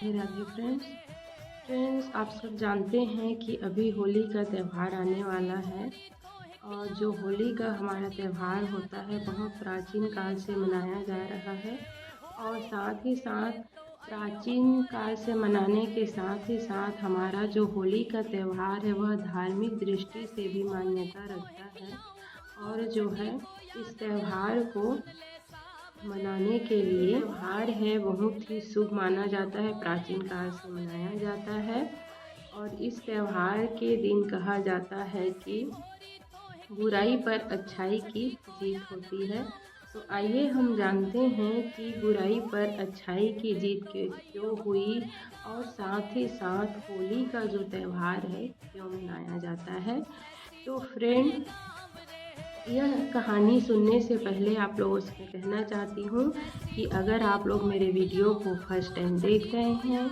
Radhe friends, आप सब जानते हैं कि अभी होली का त्यौहार आने वाला है। और जो होली का हमारा त्यौहार होता है बहुत प्राचीन काल से मनाया जा रहा है। और साथ ही साथ प्राचीन काल से मनाने के साथ ही साथ हमारा जो होली का त्यौहार है वह धार्मिक दृष्टि से भी मान्यता रखता है। और जो है इस त्यौहार को मनाने के लिए त्योहार है बहुत ही शुभ माना जाता है, प्राचीन काल से मनाया जाता है। और इस त्यौहार के दिन कहा जाता है कि बुराई पर अच्छाई की जीत होती है। तो आइए हम जानते हैं कि बुराई पर अच्छाई की जीत क्यों हुई और साथ ही साथ होली का जो त्यौहार है क्यों मनाया जाता है। तो फ्रेंड, यह कहानी सुनने से पहले आप लोगों से कहना चाहती हूँ कि अगर आप लोग मेरे वीडियो को फर्स्ट टाइम देख रहे हैं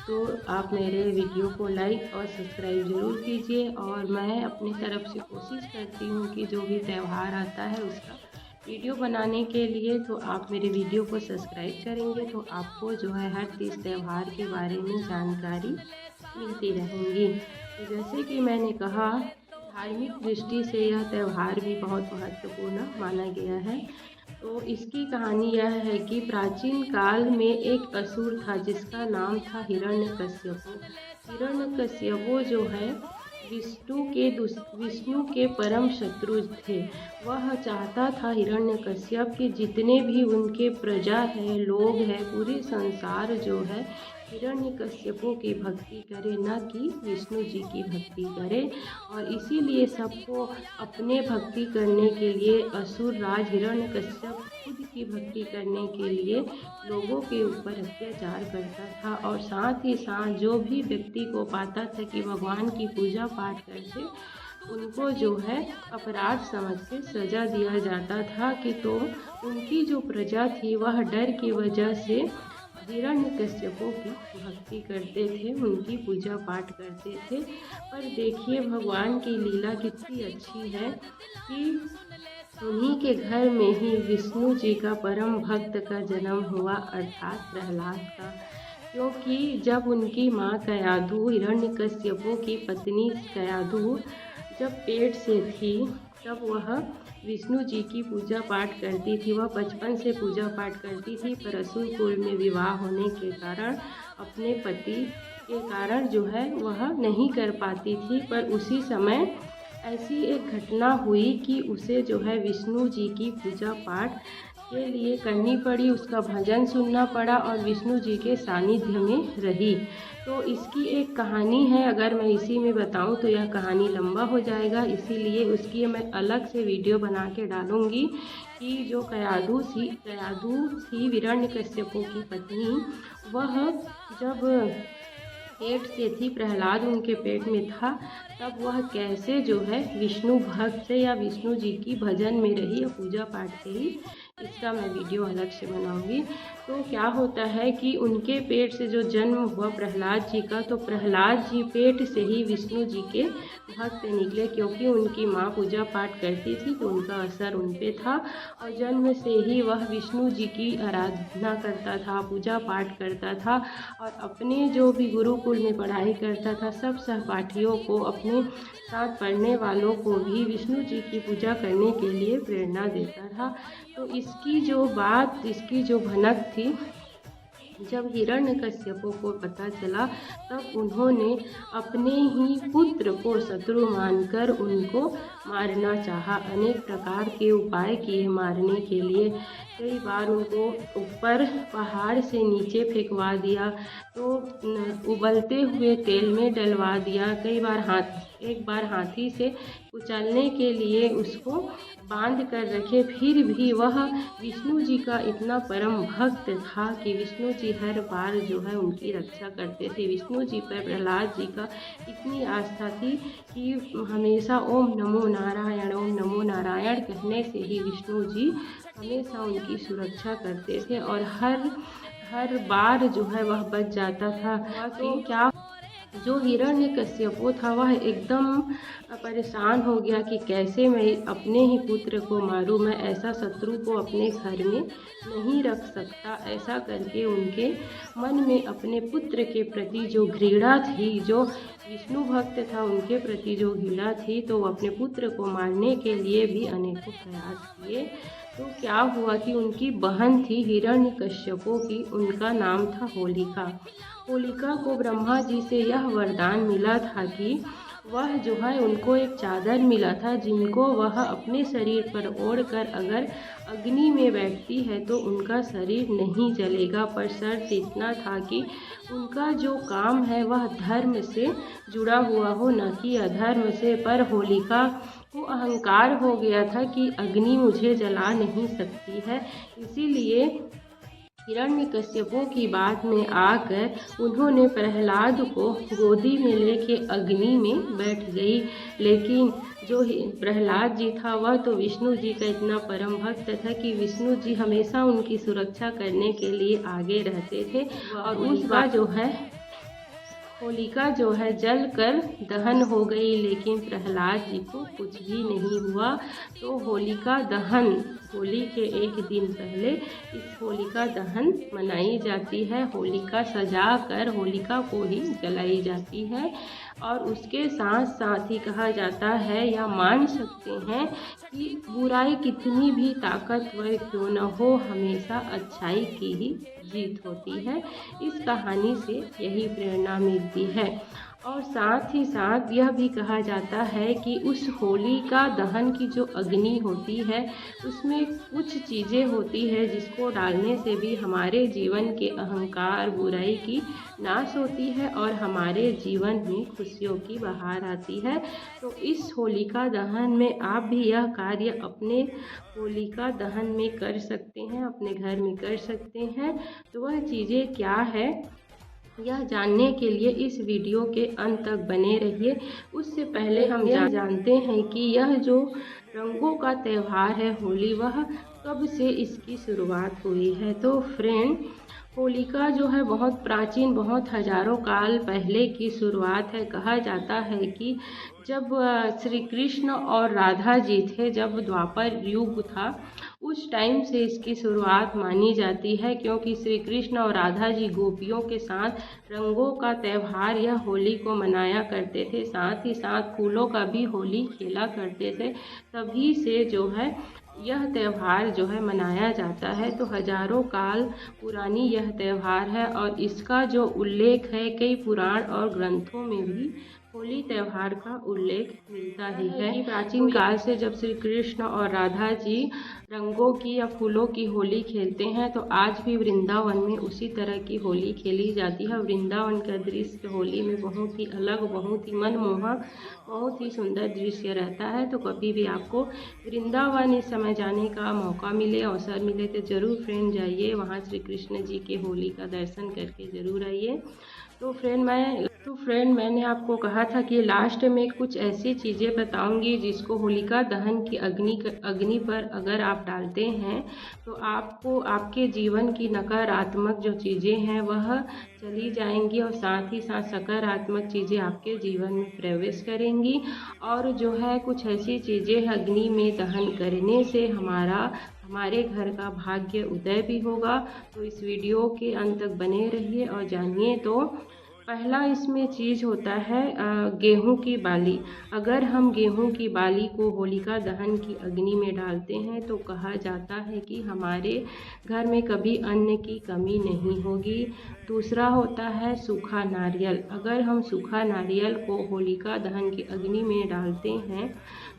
तो आप मेरे वीडियो को लाइक और सब्सक्राइब ज़रूर कीजिए। और मैं अपनी तरफ से कोशिश करती हूँ कि जो भी त्यौहार आता है उसका वीडियो बनाने के लिए, तो आप मेरे वीडियो को सब्सक्राइब करेंगे तो आपको जो है हर तीज त्यौहार के बारे में जानकारी मिलती रहेंगी। तो जैसे कि मैंने कहा, धार्मिक दृष्टि से यह त्यौहार भी बहुत महत्वपूर्ण माना गया है। तो इसकी कहानी यह है कि प्राचीन काल में एक असुर था जिसका नाम था हिरण्यकश्यपु। हिरण्यकश्यपु जो है विष्णु के परम शत्रु थे। वह चाहता था हिरण्यकश्यप कि जितने भी उनके प्रजा है, लोग हैं, पूरे संसार जो है हिरण्यकश्यपों की भक्ति करे, न कि विष्णु जी की भक्ति करे। और इसीलिए सबको अपने भक्ति करने के लिए असुर राज हिरण्यकश्यप खुद की भक्ति करने के लिए लोगों के ऊपर अत्याचार करता था। और साथ ही साथ जो भी व्यक्ति को पाता था कि भगवान की पूजा पाठ करके उनको जो है अपराध समझ के सज़ा दिया जाता था। कि तो उनकी जो प्रजा थी वह डर की वजह से हिरण्यकश्यपों की भक्ति करते थे, उनकी पूजा पाठ करते थे। पर देखिए भगवान की लीला कितनी अच्छी है कि उन्हीं के घर में ही विष्णु जी का परम भक्त का जन्म हुआ, अर्थात प्रहलाद का। क्योंकि जब उनकी माँ कयाधु, हिरण्यकश्यपों की पत्नी कयाधु जब पेट से थी तब वह विष्णु जी की पूजा पाठ करती थी। वह बचपन से पूजा पाठ करती थी, पर असुर कुल में विवाह होने के कारण अपने पति के कारण जो है वह नहीं कर पाती थी। पर उसी समय ऐसी एक घटना हुई कि उसे जो है विष्णु जी की पूजा पाठ के लिए करनी पड़ी, उसका भजन सुनना पड़ा और विष्णु जी के सानिध्य में रही। तो इसकी एक कहानी है, अगर मैं इसी में बताऊं तो यह कहानी लंबा हो जाएगा, इसीलिए उसकी मैं अलग से वीडियो बना के डालूंगी। कि जो कयाधु थी हिरण्यकश्यपों की पत्नी, वह जब पेट से थी, प्रहलाद उनके पेट में था, तब वह कैसे जो है विष्णु भक्त से या विष्णु जी की भजन में रही या पूजा पाठ से ही, इसका मैं वीडियो अलग से बनाऊंगी। तो क्या होता है कि उनके पेट से जो जन्म हुआ प्रहलाद जी का, तो प्रहलाद जी पेट से ही विष्णु जी के भक्त निकले। क्योंकि उनकी माँ पूजा पाठ करती थी तो उनका असर उन पे था और जन्म से ही वह विष्णु जी की आराधना करता था, पूजा पाठ करता था। और अपने जो भी गुरुकुल में पढ़ाई करता था सब सहपाठियों को, अपने साथ पढ़ने वालों को भी विष्णु जी की पूजा करने के लिए प्रेरणा देता था। तो इसकी जो भनक थी, जब हिरण्यकश्यपों को पता चला तब उन्होंने अपने ही पुत्र को शत्रु मानकर उनको मारना चाहा। अनेक प्रकार के उपाय किए मारने के लिए। कई बार उनको ऊपर पहाड़ से नीचे फेंकवा दिया, तो उबलते हुए तेल में डलवा दिया। एक बार हाथी से कुचलने के लिए उसको बांध कर रखे। फिर भी वह विष्णु जी का इतना परम भक्त था कि विष्णु जी हर बार जो है उनकी रक्षा करते थे। विष्णु जी पर प्रहलाद जी का इतनी आस्था थी कि हमेशा ओम नमो नारायण कहने से ही विष्णु जी हमेशा उनकी सुरक्षा करते थे और हर बार जो है वह बच जाता था। तो क्या जो हिरण्यकश्यपु था वह एकदम परेशान हो गया कि कैसे मैं अपने ही पुत्र को मारूं, मैं ऐसा शत्रु को अपने घर में नहीं रख सकता। ऐसा करके उनके मन में अपने पुत्र के प्रति जो घृणा थी, जो विष्णु भक्त था उनके प्रति जो घृणा थी, तो वो अपने पुत्र को मारने के लिए भी अनेकों प्रयास किए। तो क्या हुआ कि उनकी बहन थी हिरण्यकश्यपु की, उनका नाम था होलिका। होलिका को ब्रह्मा जी से यह वरदान मिला था कि वह जो है उनको एक चादर मिला था जिनको वह अपने शरीर पर ओढ़कर अगर अग्नि में बैठती है तो उनका शरीर नहीं जलेगा, पर शर्त इतना था कि उनका जो काम है वह धर्म से जुड़ा हुआ हो, न कि अधर्म से। पर होलिका को अहंकार हो गया था कि अग्नि मुझे जला नहीं सकती है, इसीलिए हिरण्यकश्यपु की बात में आकर उन्होंने प्रहलाद को गोदी में लेके अग्नि में बैठ गई। लेकिन जो प्रहलाद जी था वह तो विष्णु जी का इतना परम भक्त था कि विष्णु जी हमेशा उनकी सुरक्षा करने के लिए आगे रहते थे। और उस बार जो है होलिका जो है जल कर दहन हो गई, लेकिन प्रहलाद जी को कुछ भी नहीं हुआ। तो होलिका दहन, होली के एक दिन पहले इस होलिका दहन मनाई जाती है। होलिका सजा कर होलिका को ही जलाई जाती है। और उसके साथ साथ ही कहा जाता है या मान सकते हैं कि बुराई कितनी भी ताकतवर क्यों न हो, हमेशा अच्छाई की ही जीत होती है। इस कहानी से यही प्रेरणा मिलती है। और साथ ही साथ यह भी कहा जाता है कि उस होलिका दहन की जो अग्नि होती है उसमें कुछ चीज़ें होती है जिसको डालने से भी हमारे जीवन के अहंकार बुराई की नाश होती है और हमारे जीवन में खुशियों की बहार आती है। तो इस होलिका दहन में आप भी यह कार्य अपने होलिका दहन में कर सकते हैं, अपने घर में कर सकते हैं। तो वह चीज़ें क्या है यह जानने के लिए इस वीडियो के अंत तक बने रहिए। उससे पहले हम जानते हैं कि यह जो रंगों का त्यौहार है होली, वह कब से इसकी शुरुआत हुई है। तो फ्रेंड, होलिका जो है बहुत प्राचीन, बहुत हजारों काल पहले की शुरुआत है। कहा जाता है कि जब श्री कृष्ण और राधा जी थे, जब द्वापर युग था, उस टाइम से इसकी शुरुआत मानी जाती है, क्योंकि श्री कृष्ण और राधा जी गोपियों के साथ रंगों का त्यौहार यह होली को मनाया करते थे। साथ ही साथ फूलों का भी होली खेला करते थे। तभी से जो है यह त्यौहार जो है मनाया जाता है। तो हजारों काल पुरानी यह त्यौहार है और इसका जो उल्लेख है कई पुराण और ग्रंथों में भी होली त्यौहार का उल्लेख मिलता ही है। प्राचीन काल से जब श्री कृष्ण और राधा जी रंगों की या फूलों की होली खेलते हैं, तो आज भी वृंदावन में उसी तरह की होली खेली जाती है। वृंदावन का दृश्य होली में बहुत ही अलग, बहुत ही मनमोहक, बहुत ही सुंदर दृश्य रहता है। तो कभी भी आपको वृंदावन इस समय जाने का मौका मिले, अवसर मिले, तो ज़रूर फ्रेंड जाइए, वहाँ श्री कृष्ण जी के होली का दर्शन करके ज़रूर आइए। तो फ्रेंड मैंने आपको कहा था कि लास्ट में कुछ ऐसी चीज़ें बताऊंगी जिसको होलिका दहन की अग्नि पर अगर आप डालते हैं तो आपको आपके जीवन की नकारात्मक जो चीज़ें हैं वह चली जाएंगी और साथ ही साथ सकारात्मक चीज़ें आपके जीवन में प्रवेश करेंगी। और जो है कुछ ऐसी चीज़ें अग्नि में दहन करने से हमारे घर का भाग्य उदय भी होगा। तो इस वीडियो के अंत तक बने रहिए और जानिए। तो पहला इसमें चीज़ होता है गेहूं की बाली। अगर हम गेहूं की बाली को होलिका दहन की अग्नि में डालते हैं तो कहा जाता है कि हमारे घर में कभी अन्न की कमी नहीं होगी। दूसरा होता है सूखा नारियल। अगर हम सूखा नारियल को होलिका दहन की अग्नि में डालते हैं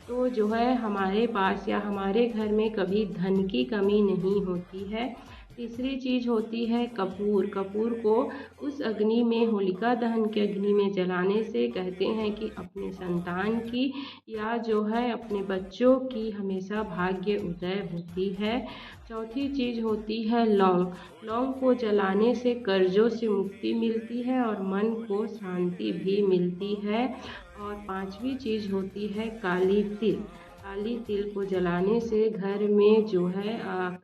तो जो है हमारे पास या हमारे घर में कभी धन की कमी नहीं होती है। तीसरी चीज़ होती है कपूर। कपूर को उस अग्नि में, होलिका दहन के अग्नि में जलाने से कहते हैं कि अपने संतान की या जो है अपने बच्चों की हमेशा भाग्य उदय होती है। चौथी चीज़ होती है लौंग। लौंग को जलाने से कर्जों से मुक्ति मिलती है और मन को शांति भी मिलती है। और पांचवी चीज़ होती है काली तिल। काली तिल को जलाने से घर में जो है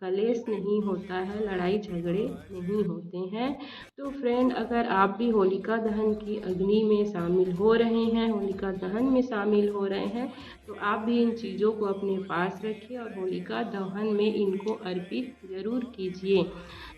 कलेश नहीं होता है, लड़ाई झगड़े नहीं होते हैं। तो फ्रेंड, अगर आप भी होलिका दहन की अग्नि में शामिल हो रहे हैं, होलिका दहन में शामिल हो रहे हैं, तो आप भी इन चीज़ों को अपने पास रखिए और होलिका दहन में इनको अर्पित ज़रूर कीजिए।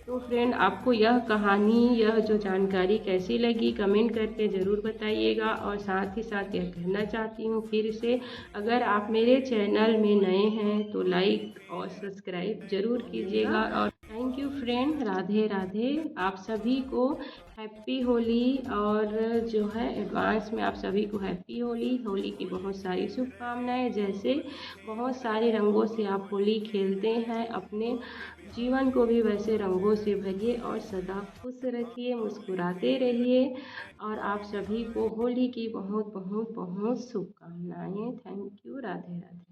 तो फ्रेंड, आपको यह कहानी, यह जो जानकारी कैसी लगी कमेंट करके ज़रूर बताइएगा। और साथ ही साथ यह कहना चाहती हूँ फिर से, अगर आप मेरे चैनल में नए हैं तो लाइक और सब्सक्राइब ज़रूर कीजिएगा। और thank you friend, Radhe Radhe. आप सभी को हैप्पी होली, और जो है एडवांस में आप सभी को हैप्पी होली। होली की बहुत सारी शुभकामनाएं। जैसे बहुत सारे रंगों से आप होली खेलते हैं, अपने जीवन को भी वैसे रंगों से भरिए और सदा खुश रखिए, मुस्कुराते रहिए। और आप सभी को होली की बहुत बहुत बहुत शुभकामनाएं। Thank you. राधे राधे।